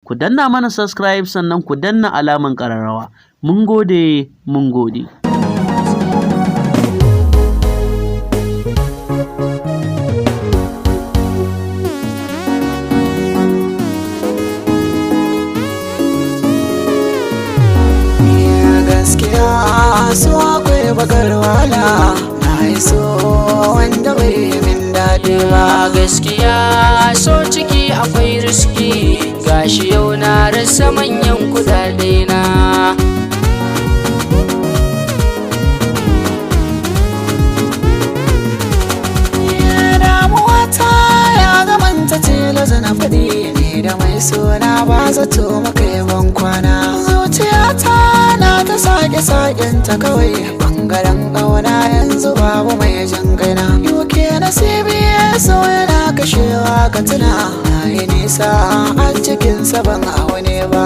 ku danna mana subscribe sannan ku danna alaman ƙararrawa. Mun gode, mun gode. Gaskiya so akwai bakar wahala, na yi so wanda bai min daɗi ba. Gaskiya so ciki akwai riski, gashi yau na rasa manyan kudade na. Damuwata ya zamanta tilas na faɗi, ni da mai suna ba zato maka yaban kwana. Zuciyata na ta sake-sakenta kawai, ɓangaren ƙauna yanzu babu mai jin gaina. UK na CBS yana kashewa ka tuna, na yi nisa a cikinsa ban aune ba.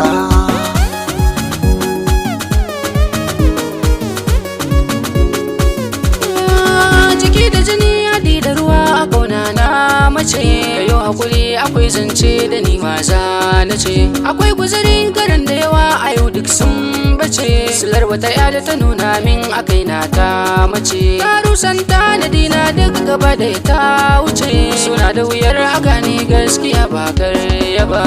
Jiki da jini haɗi da ruwa a ƙauna na mace, kayo hakuri akwai zance da ni maza na ce. Akwai guzuri garin da yawa a yau duk sun bace, silar wata yada ta nuna min a kaina ta mace. Karusan tanadi na duk gaba da ta wuce, suna da wuyar a gane gaskiya ba karya ba.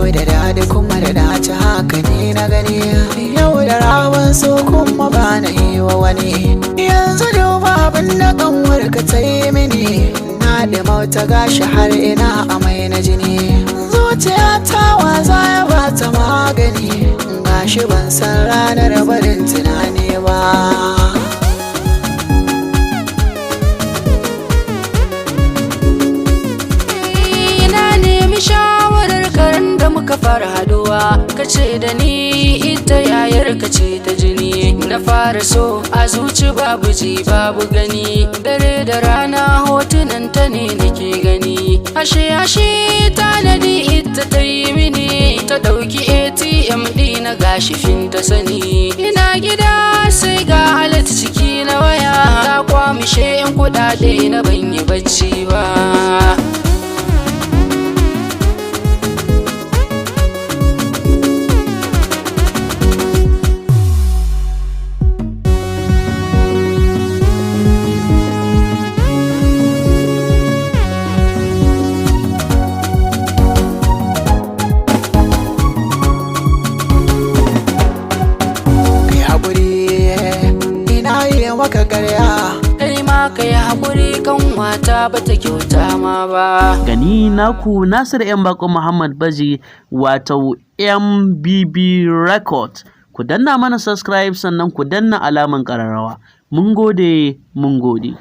Da dadi kuma da dace haka ne na gani, yau da rawan so kuma ba na yi wa wani. Yanzu duba abin da kanwar ka ta yi mini, na da mauta gashi har ina amai na jini. Zuciya ta waza ya ba ta magani, gashi ban san ranar barin tunani ba. Ka fara haduwa kace da ni ita yayar kace ta jini, na fara so a zuci babu ji babu gani, dare da rana hotunan ta ne nake gani. Ashe tanadi ita ta yi mini, ta dauki ATM ɗina gashi fin ta sani. Ina gida sai ga alat ciki na waya, ta kwamishe 'yan kuɗaɗe na ban yi bacci ba. Maka karya kai ma ka yi haƙuri kan wata ba ta kyauta ma ba. Gani naku Nasir M Bako Muhammad Baji, wato MBB Record. Ku danna mana subscribe sannan ku danna alaman ƙararrawa. Mun gode, mun gode.